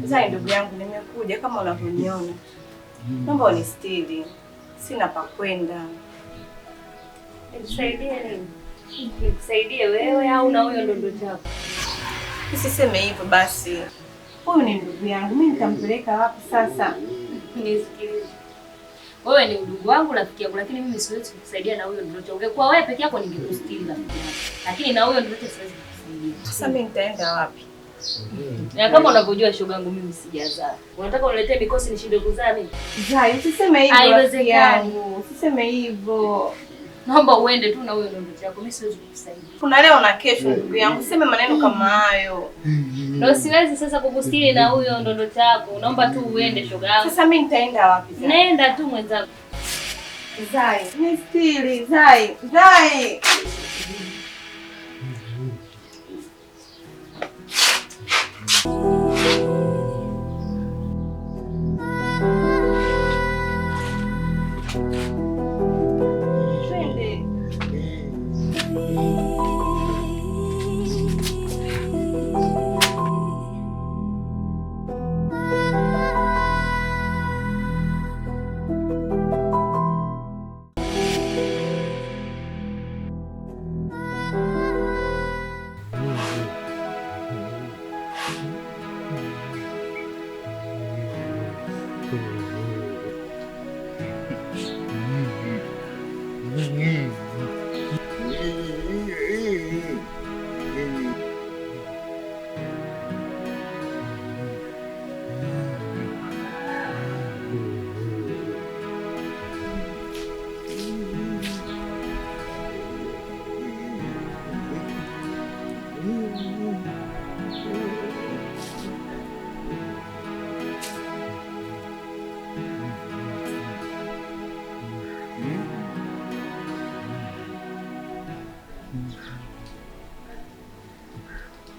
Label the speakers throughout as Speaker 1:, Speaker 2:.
Speaker 1: Sasa ndugu yangu, nimekuja kama unavyoniona. Naomba unistiri. Sina pa kwenda.
Speaker 2: Nikusaidie nini? Nikusaidie wewe au na huyo ndondo chako?
Speaker 1: Usiseme hivyo basi. Huyu ni ndugu yangu. Mimi nitampeleka wapi sasa?
Speaker 2: Nisikilize. Wewe ni ndugu wangu, rafiki yangu, lakini mimi siwezi kukusaidia na huyo ndoto. Ungekuwa wewe peke yako ningekustiri rafiki yangu. Lakini na huyo ndoto siwezi kukusaidia.
Speaker 1: Sasa mimi nitaenda wapi?
Speaker 2: Na kama unavyojua shoga yangu mimi sijazaa. Unataka uniletee mikosi nishinde kuzaa mimi?
Speaker 1: Zai, usiseme hivyo.
Speaker 2: Haiwezekani.
Speaker 1: Usiseme hivyo.
Speaker 2: Naomba uende tu na huyo ndoto yako. Mimi siwezi kukusaidia.
Speaker 1: Kuna leo na kesho ndugu yangu. Useme maneno kama hayo.
Speaker 2: Ndio siwezi sasa kukustiri na huyo ndoto chako. Naomba tu uende shoga yangu.
Speaker 1: Sasa mimi nitaenda wapi sasa?
Speaker 2: Nenda tu mwenzangu.
Speaker 1: Zai, nistiri, Zai. Zai.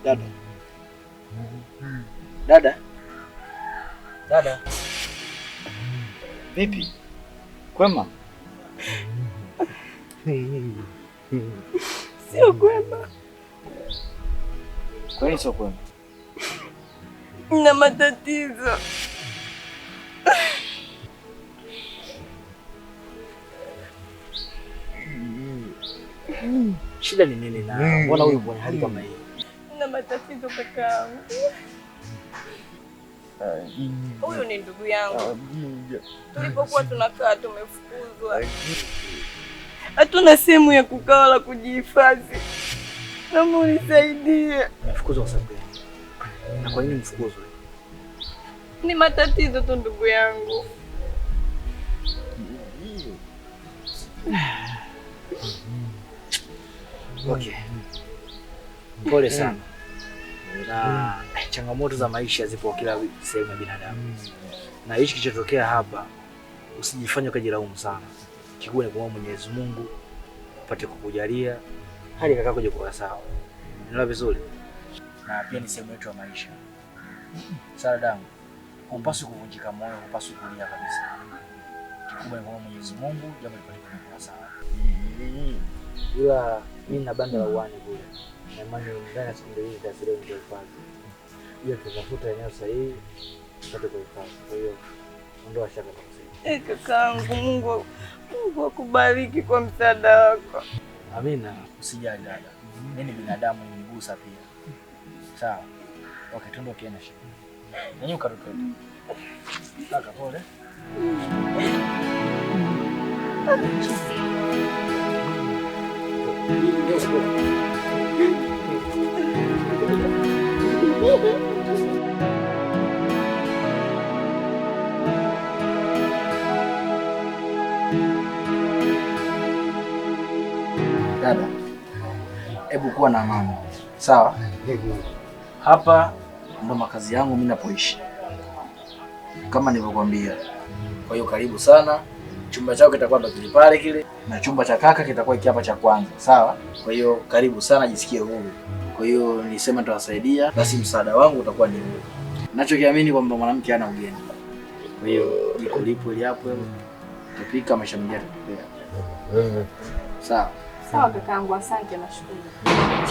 Speaker 3: Dada. Dada. Dada. Vipi? Kwema?
Speaker 1: Sio kwema.
Speaker 3: Kwani sio kwema?
Speaker 1: Nina matatizo.
Speaker 3: Shida ni nini na mbona huyu mwenye hali kama hii?
Speaker 1: Nina matatizo kakaangu. Huyu ni ndugu yangu. Tulipokuwa tunakaa tumefukuzwa. Hatuna sehemu ya kukaa wala kujihifadhi. Naomba unisaidie.
Speaker 3: Mfukuzwa kwa sababu gani? Na kwa nini mfukuzwe?
Speaker 1: Ni matatizo tu ndugu yangu.
Speaker 3: Okay. Pole sana. Na changamoto za maisha zipo kila sehemu ya binadamu. Na hichi kilichotokea hapa usijifanye ukajilaumu sana. Kikubwa ni kuomba Mwenyezi Mungu apate kukujalia hali kaka kuja kuwa sawa. Unaelewa vizuri? Na pia ni sehemu yetu ya maisha. Sawa damu. Hupaswi kuvunjika moyo, hupaswi kulia kabisa. Kikubwa ni kuomba Mwenyezi Mungu jambo lipate kuwa sawa. Ila mimi na banda la uani kule. Na imani ndani ya siku mbili tasiri ndio ifanye. Hiyo tutafuta eneo sahihi tupate kuhifadhi. Kwa hiyo ondoa shaka kabisa.
Speaker 1: Kakaangu, Mungu akubariki kwa msaada wako.
Speaker 3: Amina, usijali dada. Mimi ni binadamu nigusa pia. Sawa. Okay, tuondoke na shida. Nyanyuka tu. Kaka pole. Dada, hebu kuwa na amani. Sawa? Hapa ndo makazi yangu mimi napoishi. Kama nilivyokuambia. Kwa hiyo karibu sana. Chumba chako kitakuwa ndo kile pale kile na chumba cha kaka kitakuwa hiki hapa cha kwanza. Sawa? Kwa hiyo karibu sana, jisikie huru. Kwa hiyo nilisema nitawasaidia, basi msaada wangu utakuwa ni huu. Ninachokiamini kwamba mwanamke hana ugeni. Kwa hiyo jiko lipo ile hapo, tupika maisha mengine tutapea. Sawa?
Speaker 1: Sawa kakaangu, asante na shukuru.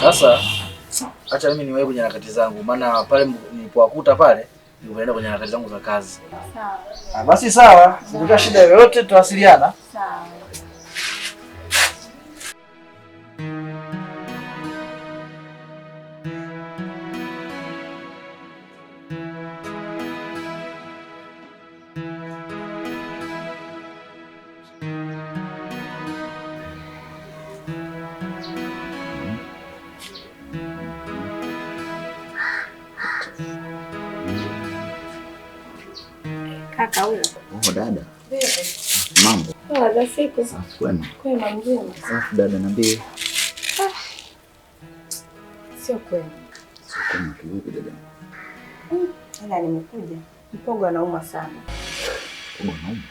Speaker 3: Sasa acha mimi niwae kwenye harakati zangu, maana pale nilipowakuta pale Nikaenda kwenye harakati zangu za kazi.
Speaker 1: Sawa.
Speaker 3: Basi sawa, ukitaka shida yoyote tutawasiliana.
Speaker 1: Sawa. Kaka huyo.
Speaker 4: Oh, dada. Mambo.
Speaker 1: Poa za siku.
Speaker 4: Safi kwema.
Speaker 1: Kwema mzima.
Speaker 4: Safi dada, niambie.
Speaker 1: Sio kwema.
Speaker 4: Sio kwema kivipi dada?
Speaker 1: Ila nimekuja. Mpogo anauma sana.
Speaker 4: Mpogo anauma?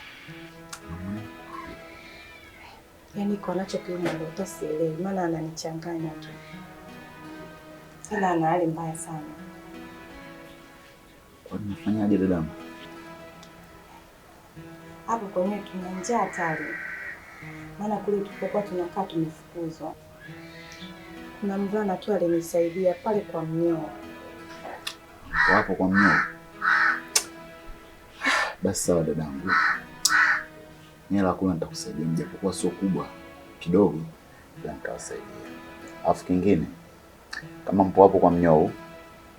Speaker 1: Yaani kwa anachokiuma ndio utasielewi, maana ananichanganya tu. Ila ana hali mbaya sana.
Speaker 4: Kwani unafanyaje dada?
Speaker 1: Hapo kwenyewe tuna njaa hatari. Maana kule tulipokuwa tunakaa tumefukuzwa. Kuna mvulana tu alinisaidia pale kwa mnyoo.
Speaker 4: Kwa hapo kwa mnyoo. Basi sawa dadangu. Nila kuna nitakusaidia japokuwa sio kubwa kidogo, ndio nitawasaidia. Alafu kingine kama mpo hapo kwa mnyoo,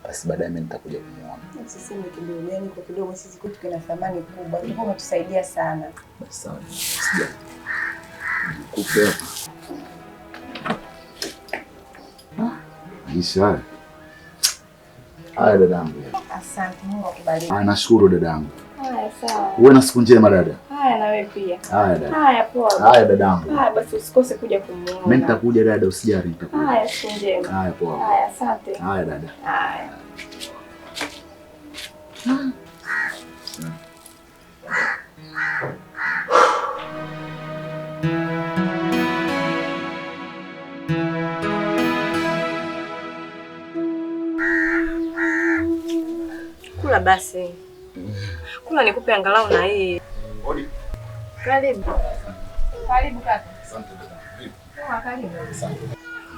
Speaker 4: basi baadaye mimi nitakuja kumuona.
Speaker 1: Sisi ni kidogo, yani kwa kidogo sisi kwetu kina thamani kubwa. Ulikuwa umetusaidia sana.
Speaker 4: Basi sawa. Sija. Nikupe hapa. Maisha haya dadangu.
Speaker 1: Asante, Mungu akubariki.
Speaker 4: Nashukuru dadangu.
Speaker 1: Haya sawa.
Speaker 4: Uwe na siku njema dada.
Speaker 1: Haya na wewe pia.
Speaker 4: Haya dada.
Speaker 1: Haya poa.
Speaker 4: Haya dadangu.
Speaker 1: Haya basi usikose kuja kumuona.
Speaker 4: Mimi nitakuja dada, usijali nitakuja.
Speaker 1: Haya siku njema.
Speaker 4: Haya poa.
Speaker 1: Haya asante.
Speaker 4: Haya dada.
Speaker 1: Haya. Kula basi. Kula nikupe angalau na hii.
Speaker 4: Odi.
Speaker 1: Karibu. Karibu kaka.
Speaker 4: Asante dada. Vipi?
Speaker 1: Poa karibu.
Speaker 4: Asante.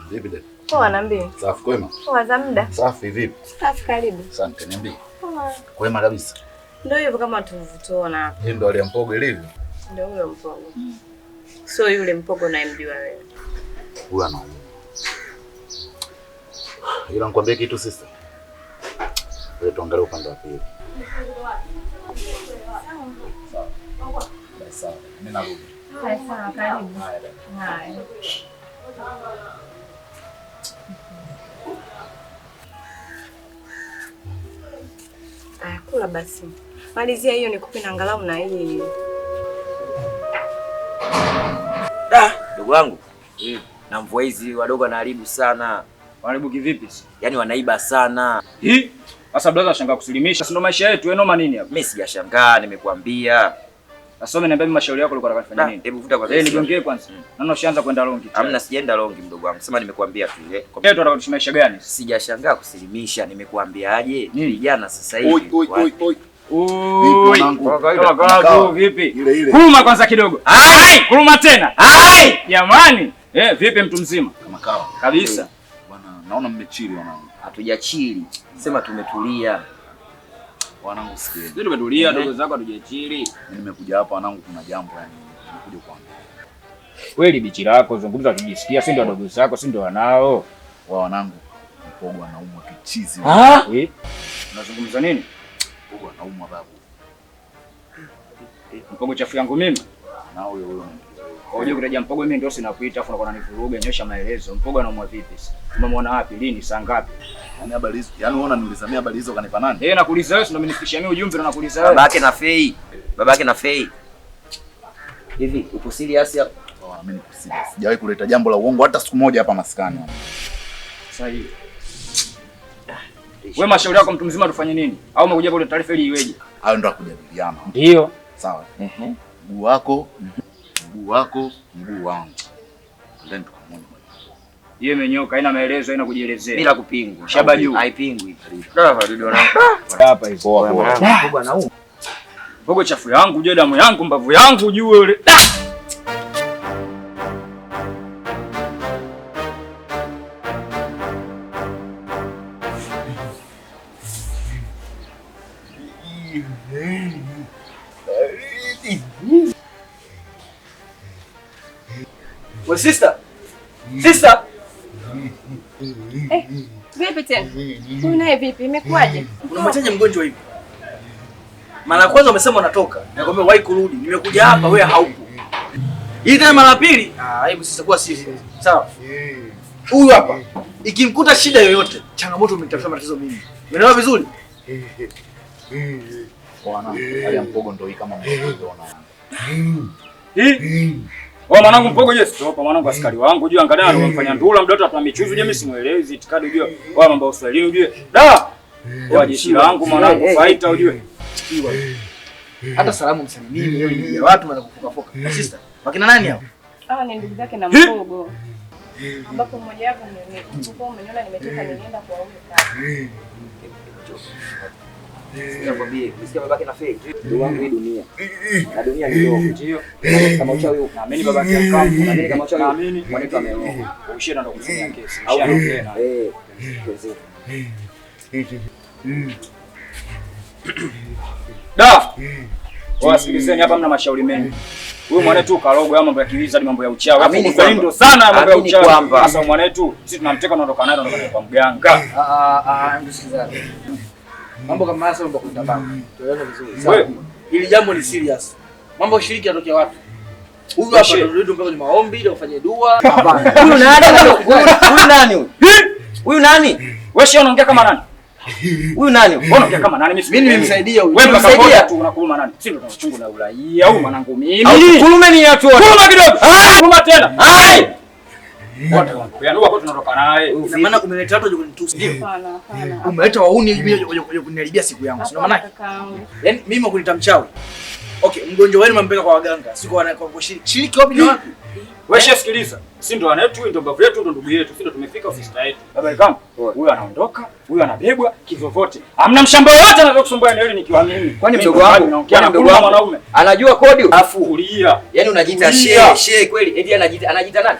Speaker 4: Vipi dada?
Speaker 1: Poa niambie.
Speaker 4: Safi kwema?
Speaker 1: Poa za muda.
Speaker 4: Safi vipi?
Speaker 1: Safi karibu.
Speaker 4: Asante niambie.
Speaker 1: Poa.
Speaker 4: Kwema kabisa.
Speaker 1: Ndio hivyo kama tulivyotuona hapa.
Speaker 4: Hii ndo ile mpogo ilivyo.
Speaker 1: Ndio huyo mpogo. Sio yule mpogo unayemjua wewe.
Speaker 4: Huyu anauma. Ila nikwambie kitu sisi. Wewe tuangalie upande wa pili. Sawa. Sawa. Mimi narudi.
Speaker 1: Haya sawa karibu.
Speaker 4: Haya.
Speaker 1: Haya. Aya kula basi. Malizia hiyo nikupe na angalau na hii.
Speaker 5: Ndugu wangu. Na mvua hizi wadogo wanaharibu sana.
Speaker 6: Wanaharibu kivipi?
Speaker 5: Yaani wanaiba sana.
Speaker 6: Sasa brother shanga kusilimisha. Si ndo maisha yetu, wewe noma nini hapa?
Speaker 5: Mimi sijashangaa, nimekuambia.
Speaker 6: Sasa mimi niambia mashauri yako ulikuwa unataka kufanya nini?
Speaker 5: Hebu vuta kwanza.
Speaker 6: Nigongee kwanza. Naona ushaanza kwenda longi.
Speaker 5: Hamna, sijaenda longi mdogo wangu. Sema nimekuambia tu ile.
Speaker 6: Kwa hiyo tunataka maisha gani?
Speaker 5: Sijashangaa kusilimisha, nimekuambiaje? Vijana sasa hivi.
Speaker 4: Oi.
Speaker 6: Vipi?
Speaker 4: Ile.
Speaker 6: Kuruma kwanza kidogo. Ai! Kuruma tena. Ai! Jamani. Vipi mtu mzima?
Speaker 4: Kama kawa.
Speaker 6: Kabisa.
Speaker 4: Bwana, naona mmechili wanangu.
Speaker 5: Hatujachili. Sema tumetulia.
Speaker 4: Wanangu sikieni.
Speaker 6: Sisi tumetulia, ndugu zako hatujachili.
Speaker 4: Mimi nimekuja hapa wanangu, kuna jambo yani nimekuja kuambia.
Speaker 6: Kweli bichi lako zungumza tujisikia, si ndio ndugu zako, si ndio wanao?
Speaker 4: Wanangu mpogo anaumwa kichizi.
Speaker 6: Unazungumza nini?
Speaker 4: Mpogo anaumwa babu.
Speaker 6: Mpogo chafu yangu mimi?
Speaker 4: Na huyo.
Speaker 6: Unajua kutaja mpogo mimi ndio sinakuita afu unakuwa unanivuruga, nyosha maelezo. Mpogo anaumwa vipi? Umemwona wapi? Lini? Saa ngapi?
Speaker 4: Yaani habari hizo, yaani unaona nilisamia habari hizo kanipa nani?
Speaker 6: Nakuuliza wewe, ndio umenifikishia mimi ujumbe na nakuuliza wewe.
Speaker 5: Babake na Fei. Hivi uko serious hapo?
Speaker 4: Mimi niko serious. Sijawahi kuleta jambo la uongo hata siku moja hapa maskani.
Speaker 6: Sasa hivi. Wewe mashauri yako mtu mzima tufanye nini? Au umekuja kwa taarifa ili iweje?
Speaker 4: Hayo ndio kujadiliana.
Speaker 6: Ndio.
Speaker 4: Sawa. Mguu wako, mguu wangu. Ndio tukamwona.
Speaker 6: Hiyo imenyoka, haina maelezo, haina kujielezea.
Speaker 5: Bila kupingwa.
Speaker 6: Shaba juu.
Speaker 5: Haipingwi.
Speaker 6: Hapa hizo.
Speaker 5: Mpogo anauma.
Speaker 6: Mpogo chafu yangu, je, damu yangu, mbavu yangu juu yule.
Speaker 3: We sister. Sister.
Speaker 1: Vipi tena? Huyu naye vipi? Imekuwaje?
Speaker 3: Unamwachaje mgonjwa hivi? Mara ya kwanza umesema unatoka. Nakwambia wahi kurudi. Nimekuja hapa wewe haupo. Hii tena mara ya pili, hebu sasa kuwa sisi. Sawa? Huyu hapa. Ikimkuta shida yoyote, changamoto umenitafuta matatizo mimi. Umeelewa vizuri?
Speaker 4: Bwana, hali ya Mpogo ndio hii kama mnavyoona.
Speaker 6: Wewe mwanangu Mpogo je, stop mwanangu askari wangu unajua angalia anamfanya ndula mdoto atuna michuzi je, mimi simuelewi itikadi unajua. Wewe mambo ya Uswahili unajua. Da! Wewe jeshi langu mwanangu fighter unajua.
Speaker 3: Hata salamu msalimie wewe ni watu wanakufuka foka. Sister, wakina nani hao?
Speaker 1: Hawa ni ndugu zake na Mpogo. Ambapo mmoja wapo nilikuwa umeniona nimetoka nilienda kwa huyo kaka.
Speaker 5: Nakwambia, ukisikia babake na fake, ndugu wangu hii dunia. Na dunia ni ndogo, ndio. Kama uchawi huko, naamini babake akamfu, naamini kama uchawi, naamini mwanetu ameoa.
Speaker 6: Ushia ndo kufanya kesi. Au tena. Da! Wasikilizeni hapa mna mashauri mengi. Huyu mwanetu karogo ama mambo ya kiliza ni mambo ya uchawi.
Speaker 5: Amini
Speaker 6: Hapo ndio sana mambo ya uchawi. Sasa mwanetu sisi tunamteka naondoka naye kwa mganga.
Speaker 3: Msikizane. Mambo kama haya sio mambo kutabana. Tuelewane vizuri. Sawa. Hili jambo ni serious. Mambo shiriki yanatokea wapi? Huyu hapa ndio mpaka ni maombi ndio ufanye dua.
Speaker 5: Hapana. Huyu nani? Huyu nani huyu? Huyu nani?
Speaker 6: Wewe sio unaongea kama nani?
Speaker 5: Huyu nani?
Speaker 6: Wewe unaongea kama nani?
Speaker 3: Mimi nimemsaidia huyu.
Speaker 6: Wewe msaidia tu unakuluma nani? Sisi ndio tunachungu na uraia au mwanangu mimi.
Speaker 5: Kulume ni watu wote.
Speaker 6: Kuluma kidogo. Kuluma tena. Ai! Wote wangu. Yaani wako tunatoka naye.
Speaker 3: Ina maana umeleta watu kunitusi ndio?
Speaker 1: Hapana, hapana.
Speaker 3: Umeleta wauni ili kuniharibia siku yangu. Sio maana? Yaani mimi wakunita mchawi. Okay, mgonjwa wenu mnampeleka kwa waganga. Siko kwa shiriki wapi na wapi?
Speaker 6: Wewe sikiliza. Sisi ndo wanetu, ndo babu yetu, ndo ndugu yetu. Sisi ndo tumefika ofisi yetu. Baba kama huyu anaondoka, huyu anabebwa kivyovyote. Hamna mshamba wote anaweza kusumbua eneo hili nikiwa mimi.
Speaker 5: Kwani mdogo wangu
Speaker 6: naongea na mdogo wangu mwanaume.
Speaker 5: Anajua kodi
Speaker 6: Afu kulia.
Speaker 5: Yaani unajiita she kweli. Eti anajiita nani?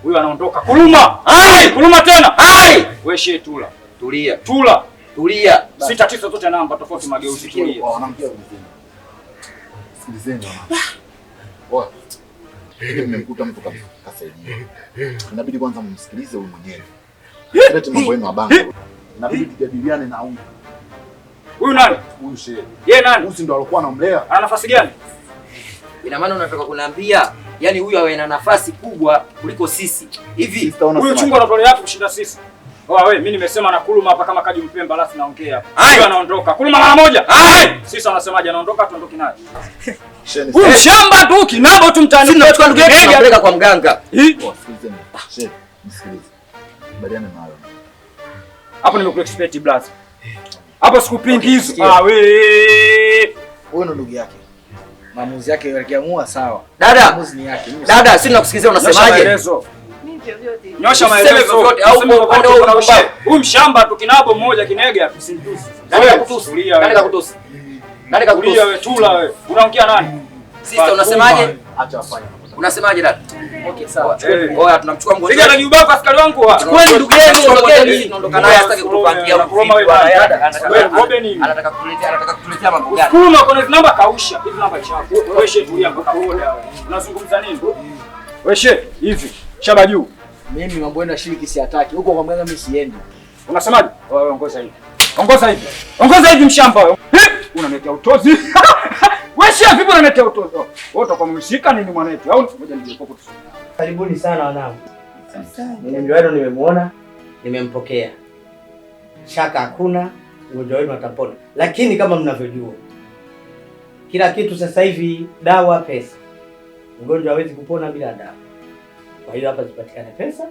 Speaker 6: Huyu anaondoka. Kuluma. Ai! Kuluma tena. Ai! Wewe she tula.
Speaker 5: Tulia.
Speaker 6: Tula.
Speaker 5: Tulia.
Speaker 6: Si tatizo zote namba tofauti mageuzi tulia.
Speaker 4: Wanamkia sikilizeni wana. Oa. Nimemkuta mtu kasaidia. Inabidi kwanza mumsikilize huyu mwenyewe. Lete mambo yenu ya bango. Inabidi tujadiliane na huyu.
Speaker 6: Huyu nani?
Speaker 4: Huyu shehe.
Speaker 6: Yeye nani?
Speaker 4: Huyu ndio alikuwa anamlea.
Speaker 6: Ana nafasi gani?
Speaker 5: Ina maana unataka kuniambia yani huyu awe na nafasi kubwa kuliko sisi. Hivi
Speaker 6: huyu chungu anatolea yapi kushinda sisi? Wewe mimi nimesema na Kuluma hapa kama Kaji Mpemba alafu naongea. Huyu anaondoka. Kuluma mara moja. Ai! Sisi wanasemaje anaondoka tuondoke naye. Huyu shamba tu kinabo tu mtaani.
Speaker 5: Sisi tunachukua ndugu yetu tunapeleka kwa mganga.
Speaker 4: Sikilizeni. Shehe, msikilize. Badiana nayo.
Speaker 6: Hapo nimekuexpect blaza. Hapo sikupingi hizo. Wewe.
Speaker 3: Huyu ndo ndugu yake. Maamuzi yake yakiamua sawa.
Speaker 5: Dada.
Speaker 3: Maamuzi ni yake.
Speaker 5: Dada, sisi tunakusikiliza unasemaje?
Speaker 1: Mimi vyovyote.
Speaker 6: Nyosha maelezo yote au upande wa unaushia. Huyu mshamba tu kinabo mmoja kinega tusimtusi.
Speaker 5: Nani kakutusi? Nani kakutusi? Nani kakutusi?
Speaker 6: Wewe tula wewe. Unaongea nani?
Speaker 5: Sister unasemaje?
Speaker 4: Acha afanye.
Speaker 5: Unasemaje dada?
Speaker 3: Okay, sawa.
Speaker 5: Oya tunamchukua mgonjwa.
Speaker 6: Piga na nyumbako askari wangu.
Speaker 5: Kwani ndugu yenu ondokeni, tunaondoka naye asitaki kutupangia
Speaker 6: Kuluma wewe. Wewe ngobe nini?
Speaker 5: Anataka kutuletea mambo gani?
Speaker 6: Kuluma kwa hizo namba kausha. Hizo namba chako. Wewe shehe tulia mpaka boda wewe. Unazungumza nini? Wewe shehe hivi. Shaba juu.
Speaker 3: Mimi mambo yenu ya shiriki siataki. Huko kwa mganga mimi siendi.
Speaker 6: Unasemaje? Wewe ongoza hivi. Ongoza hivi. Ongoza hivi mshamba wewe. Unaniletea utozi. Wewe shehe vipi unaniletea utozi? Wewe utakuwa mshika nini mwanetu? Au ngoja nijikopo tu.
Speaker 7: Karibuni sana wanangu. Mgonjwa wenu nimemuona, nimempokea. Shaka hakuna, mgonjwa wenu atapona. Lakini kama mnavyojua, kila kitu sasa hivi dawa, pesa. Mgonjwa hawezi kupona bila dawa. Kwa hiyo hapa zipatikane pesa,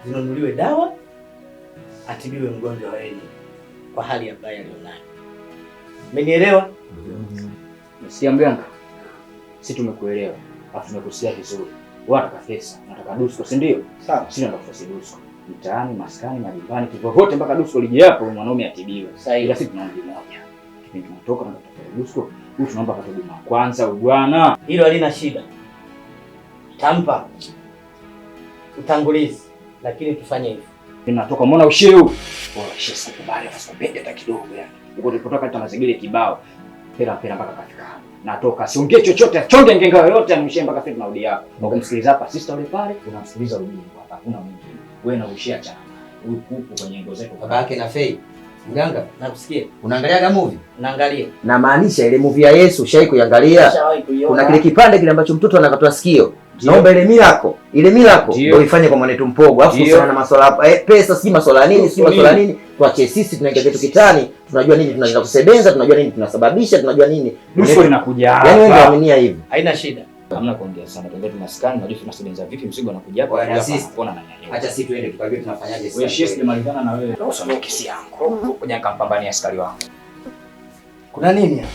Speaker 7: zinunuliwe dawa, atibiwe mgonjwa wenu kwa hali ambayo alionayo. Mmenielewa?
Speaker 6: Msikia mganga? Sisi tumekuelewa. Alafu tumekusikia vizuri. Wewe unataka pesa, unataka dusko, si ndio?
Speaker 3: Sawa.
Speaker 6: Sisi tunataka dusko. Mtaani, maskani, majumbani, kivyovyote mpaka dusko lije hapo mwanaume atibiwe.
Speaker 7: Sahihi.
Speaker 6: Ila sisi tunaomba moja. Kipindi tunatoka na tunatafuta dusko, huyu tunaomba apate huduma kwanza bwana.
Speaker 7: Hilo halina shida. Tampa utangulizi, lakini tufanye hivyo.
Speaker 6: Ninatoka muona usheu. Bora shesa kubali asikupende hata kidogo yani.
Speaker 5: Huko tulipotoka hata mazingira kibao. Pera mpaka kafika hapa. Natoka siongee chochote, achonge ngenga yoyote animshie mpaka sasa tunarudi hapa. Na kumsikiliza hapa sister yule pale, unamsikiliza ujinga hapa. Hakuna mwingine. Wewe na ushia chana. Huyu kupo kwenye ngo zetu.
Speaker 7: Baba yake na Fei. Mganga, nakusikia. Unaangaliaga movie? Naangalia.
Speaker 8: Na maanisha ile movie ya Yesu shai kuiangalia. Kuna kile kipande kile ambacho mtoto anakatwa sikio. Naomba ile milako ndio ifanye kwa mwanetu Mpogo. Alafu kuhusiana na masuala pesa, si masuala nini, si masuala nini. Tuache sisi tunaingia kitu kitani, tunajua nini tunaanza kusebenza, tunajua nini tunasababisha, tunajua nini.
Speaker 5: Mwisho inakuja hapa.
Speaker 8: Yaani wewe unaaminia hivi.
Speaker 7: Haina shida.
Speaker 5: Hamna kuongea sana. Tuende tunaskani, unajua tunasebenza vipi, mzigo unakuja hapa.
Speaker 8: Bwana sisi
Speaker 5: kuona na nyanya.
Speaker 8: Acha sisi tuende tukajue tunafanyaje sasa.
Speaker 5: Wewe shesi nimalizana na wewe. Usome kesi yangu. Kuja nikampambania askari wangu.
Speaker 7: Kuna nini hapa?